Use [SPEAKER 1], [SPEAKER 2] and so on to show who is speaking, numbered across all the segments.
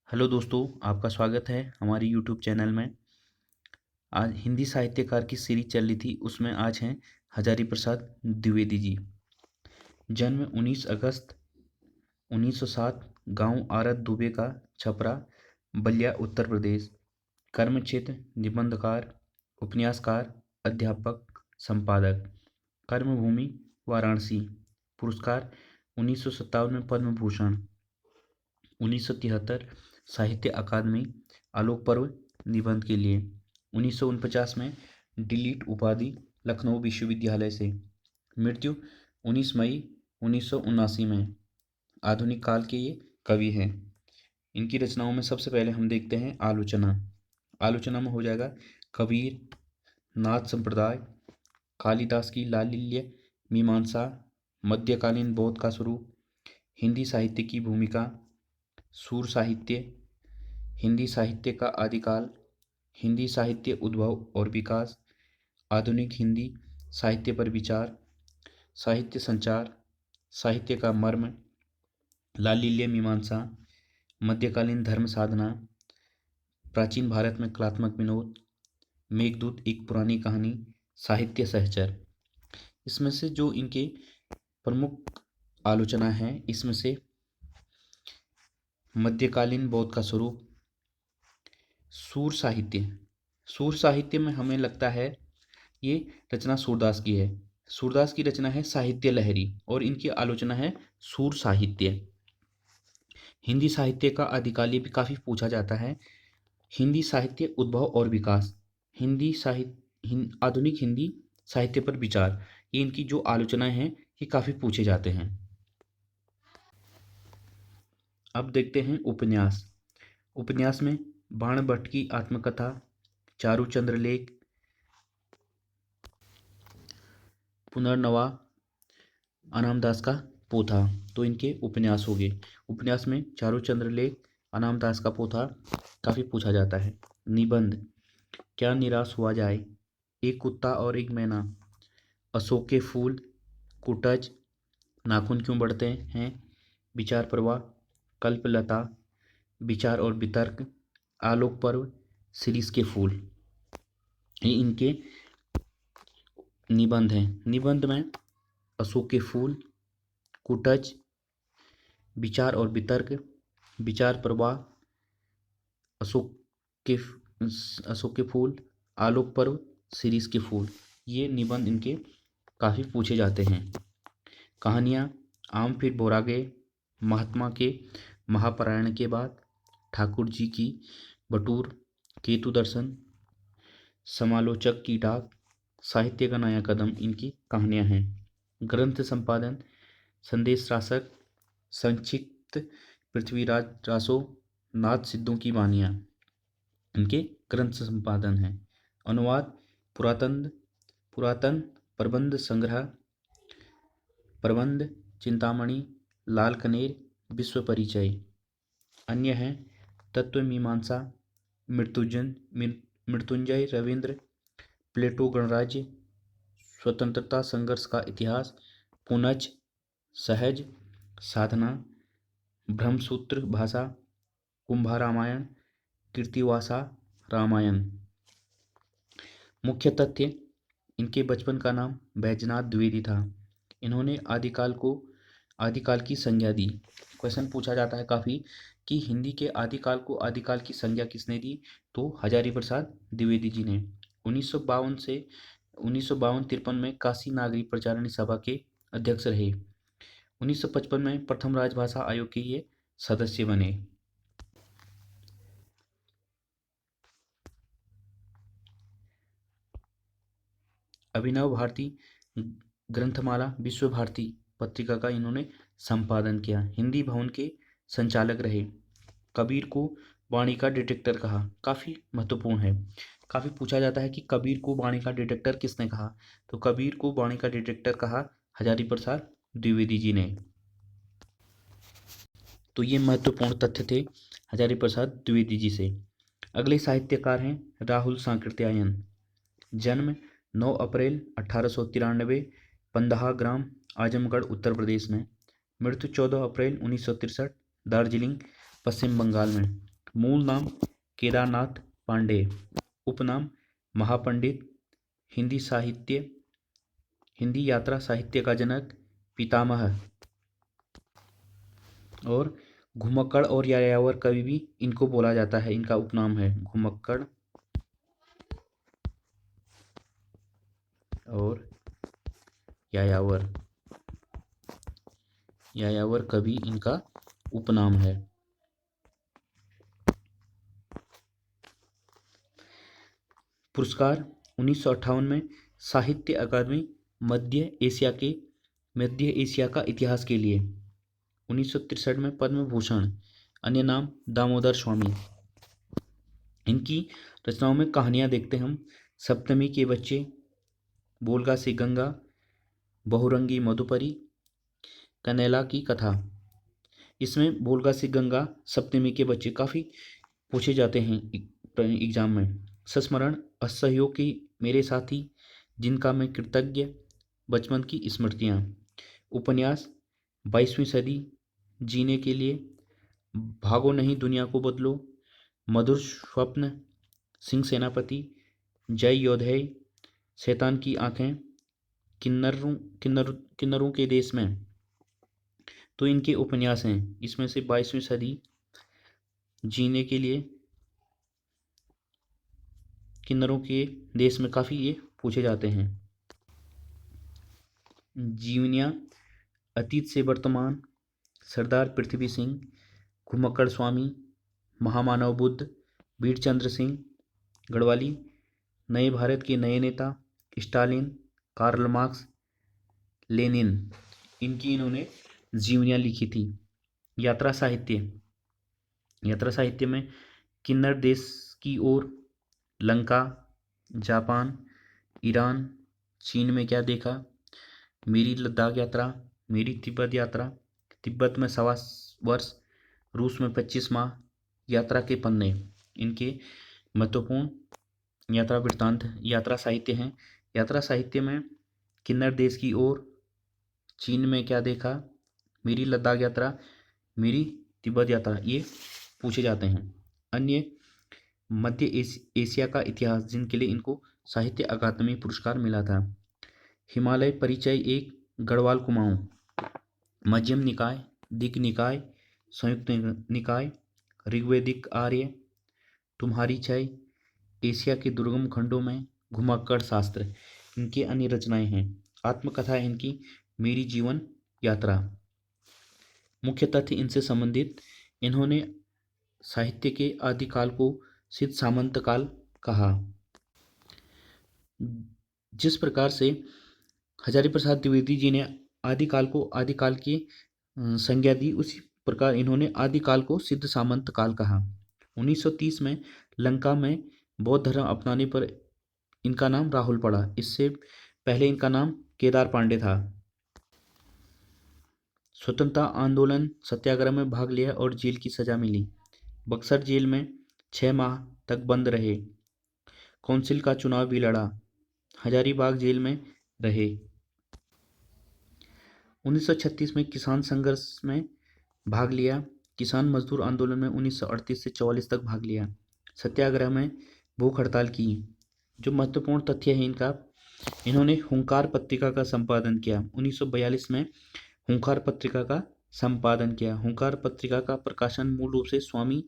[SPEAKER 1] Hello दोस्तों, आपका स्वागत है हमारे यूट्यूब चैनल में। आज हिंदी साहित्यकार की सीरीज चल रही थी, उसमें आज हैं हजारी प्रसाद द्विवेदी जी। जन्म 19 अगस्त 1907, गांव आरत दुबे का, छपरा, बलिया, उत्तर प्रदेश। कर्म क्षेत्र निबंधकार, उपन्यासकार, अध्यापक, संपादक। कर्मभूमि वाराणसी। पुरस्कार 1957 में पद्म भूषण, 1973 साहित्य अकादमी आलोक पर्व निबंध के लिए, 1949 में डिलीट उपाधि लखनऊ विश्वविद्यालय से। मृत्यु 19 मई 1979 में। आधुनिक काल के ये कवि हैं। इनकी रचनाओं में सबसे पहले हम देखते हैं आलोचना। आलोचना में हो जाएगा कबीर, नाथ संप्रदाय, कालिदास की लालिल्य मीमांसा, मध्यकालीन बौद्ध का स्वरूप, हिंदी साहित्य की भूमिका, सूर साहित्य, हिंदी साहित्य का आदिकाल, हिंदी साहित्य उद्भव और विकास, आधुनिक हिंदी साहित्य पर विचार, साहित्य संचार, साहित्य का मर्म, लालिल्य मीमांसा, मध्यकालीन धर्म साधना, प्राचीन भारत में कलात्मक विनोद, मेघदूत एक पुरानी कहानी, साहित्य सहचर। इसमें से जो इनके प्रमुख आलोचना है, इसमें से मध्यकालीन बौद्ध का स्वरूप, सूर साहित्य। सूर साहित्य में हमें लगता है ये रचना सूरदास की है। सूरदास की रचना है साहित्य लहरी और इनकी आलोचना है सूर साहित्य। हिंदी साहित्य का आदिकाल ये भी काफ़ी पूछा जाता है। हिंदी साहित्य उद्भव और विकास, आधुनिक हिंदी साहित्य पर विचार, ये इनकी जो आलोचनाएं हैं ये काफ़ी पूछे जाते हैं। अब देखते हैं उपन्यास। उपन्यास में बाण भट्ट की आत्मकथा, चारुचंद्र लेख, पुनर्नवा, अनामदास का पोथा, तो इनके उपन्यास हो गए। उपन्यास में चारुचंद्र लेख, अनामदास का पोथा काफ़ी पूछा जाता है। निबंध, क्या निराश हुआ जाए, एक कुत्ता और एक मैना, अशोक के फूल, कुटज, नाखून क्यों बढ़ते हैं, विचार प्रवाह, कल्पलता, विचार और वितर्क, आलोक पर्व, शिरीष के फूल, ये इनके निबंध हैं। निबंध में अशोक के फूल, कुटज, विचार और वितर्क, विचार प्रवाह, अशोक के फूल, आलोक पर्व, शिरीष के फूल, ये निबंध इनके काफ़ी पूछे जाते हैं। कहानियाँ, आम फिर बोरा गए, महात्मा के महापरायण के बाद, ठाकुर जी की बटूर, केतु दर्शन, समालोचक की डाक, साहित्य का नया कदम, इनकी कहानियाँ हैं। ग्रंथ संपादन, संदेश रासक, संक्षिप्त पृथ्वीराज रासो, नाथ सिद्धों की वानियाँ, इनके ग्रंथ संपादन हैं। अनुवाद, पुरातन प्रबंध संग्रह, प्रबंध चिंतामणि, लाल कनेर, विश्व परिचय। अन्य हैं तत्व मीमांसा, मृत्युंजय रविंद्र, प्लेटो गणराज्य, स्वतंत्रता संघर्ष का इतिहास, पुनज, सहज, साधना, ब्रह्मसूत्र भाषा, कुंभा रामायण, कीर्तिवासा रामायण। मुख्य तथ्य, इनके बचपन का नाम बैजनाथ द्विवेदी था। इन्होंने आदिकाल की संज्ञा दी। क्वेश्चन पूछा जाता है काफ़ी कि हिंदी के आदिकाल को आदिकाल की संज्ञा किसने दी, तो हजारी प्रसाद द्विवेदी जी ने। 1952-53 में काशी नागरी प्रचारणी सभा के अध्यक्ष रहे। 1955 में प्रथम राजभाषा आयोग के ये सदस्य बने। अभिनव भारती ग्रंथमाला, विश्व भारती पत्रिका का इन्होंने संपादन किया। हिंदी भवन के संचालक रहे। कबीर को वाणी का डिटेक्टर कहा, काफ़ी महत्वपूर्ण है। काफ़ी पूछा जाता है कि कबीर को वाणी का डिटेक्टर किसने कहा, तो कबीर को वाणी का डिटेक्टर कहा हजारी प्रसाद द्विवेदी जी ने। तो ये महत्वपूर्ण तथ्य थे हजारी प्रसाद द्विवेदी जी से। अगले साहित्यकार हैं राहुल सांकृत्यायन। जन्म 9 अप्रैल 1893, पंदहा ग्राम, आजमगढ़, उत्तर प्रदेश में। मृत्यु 14 अप्रैल 1963, दार्जिलिंग, पश्चिम बंगाल में। मूल नाम केदारनाथ पांडे, उपनाम महापंडित, हिंदी यात्रा साहित्य का जनक, पितामह। और घुमक्कड़ और यायावर कवि भी इनको बोला जाता है, इनका उपनाम है घुमक्कड़ और यायावर। यायावर कवि इनका उपनाम है। पुरस्कार 1958 में साहित्य अकादमी मध्य एशिया का इतिहास के लिए। 1963 में पद्म भूषण, अन्य नाम दामोदर स्वामी। इनकी रचनाओं में कहानियां देखते हम। सप्तमी के बच्चे, बोलगा सी गंगा, बहुरंगी मधुपरी, कनैला की कथा। इसमें बोलगा सी गंगा, सप्तमी के बच्चे काफ़ी पूछे जाते हैं एग्जाम में। संस्मरण, असहयोग की मेरे साथी, जिनका मैं कृतज्ञ, बचपन की स्मृतियाँ। उपन्यास 22वीं सदी, जीने के लिए, भागो नहीं दुनिया को बदलो, मधुर स्वप्न, सिंह सेनापति, जय योधेय, शैतान की आंखें, किन्नरों के देश में। तो इनके उपन्यास हैं। इसमें से 22वीं सदी, जीने के लिए, किन्नरों के देश में काफ़ी ये पूछे जाते हैं। जीवनियाँ, अतीत से वर्तमान, सरदार पृथ्वी सिंह, घुमक्कड़ स्वामी, महामानव बुद्ध, वीरचंद्र सिंह गढ़वाली, नए भारत के नए नेता, स्टालिन, कार्ल मार्क्स, लेनिन। इनकी इन्होंने जीवनियाँ लिखी थी। यात्रा साहित्य में किन्नर देश की ओर, लंका, जापान, ईरान, चीन में क्या देखा, मेरी लद्दाख यात्रा, मेरी तिब्बत यात्रा, तिब्बत में 1.25 वर्ष, रूस में 25 माह, यात्रा के पन्ने। इनके महत्वपूर्ण यात्रा वृत्तांत यात्रा साहित्य हैं। यात्रा साहित्य में किन्नर देश की ओर, चीन में क्या देखा, मेरी लद्दाख यात्रा, मेरी तिब्बत यात्रा, ये पूछे जाते हैं। अन्य मध्य एशिया का इतिहास, जिनके लिए इनको साहित्य अकादमी पुरस्कार मिला था। हिमालय परिचय 1, गढ़वाल कुमाऊं, मध्यम निकाय, दिक् निकाय, संयुक्त निकाय, ऋग्वेदिक आर्य, तुम्हारी छय, एशिया के दुर्गम खंडों में, घुमक्कड़ शास्त्र। इनकी अन्य रचनाएं हैं। आत्मकथा है इनकी, मेरी जीवन यात्रा। मुख्य तथ्य इनसे संबंधित, इन्होंने साहित्य के आदिकाल को सिद्ध सामंत काल कहा। जिस प्रकार से हजारी प्रसाद द्विवेदी जी ने आदिकाल की संज्ञा दी, उसी प्रकार इन्होंने आदिकाल को सिद्ध सामंत काल कहा। 1930 में लंका में बौद्ध धर्म अपनाने पर इनका नाम राहुल पड़ा। इससे पहले इनका नाम केदार पांडे था। स्वतंत्रता आंदोलन सत्याग्रह में भाग लिया और जेल की सजा मिली। बक्सर जेल में 6 माह तक बंद रहे। काउंसिल का चुनाव भी लड़ा। हजारीबाग जेल में रहे। 1936 में किसान संघर्ष में भाग लिया। किसान मजदूर आंदोलन में 1938 से 44 तक भाग लिया। सत्याग्रह में भूख हड़ताल की। जो महत्वपूर्ण तथ्य है इनका, इन्होंने हुंकार पत्रिका का संपादन किया। 1942 में हुंकार पत्रिका का संपादन किया। हुंकार पत्रिका का प्रकाशन मूल रूप से स्वामी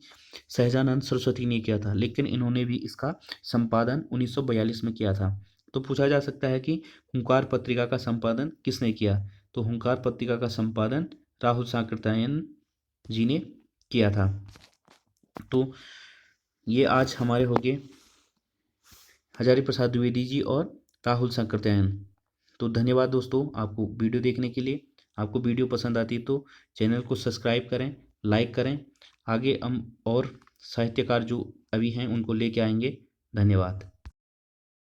[SPEAKER 1] सहजानंद सरस्वती ने किया था, लेकिन इन्होंने भी इसका संपादन 1942 में किया था। तो पूछा जा सकता है कि हुंकार पत्रिका का संपादन किसने किया, तो हुंकार पत्रिका का संपादन राहुल सांकृत्यायन जी ने किया था। तो ये आज हमारे हो गए हजारी प्रसाद द्विवेदी जी और राहुल सांकृत्यायन। तो धन्यवाद दोस्तों आपको वीडियो देखने के लिए। आपको वीडियो पसंद आती है तो चैनल को सब्सक्राइब करें, लाइक करें। आगे हम और साहित्यकार जो अभी हैं उनको लेके आएंगे। धन्यवाद।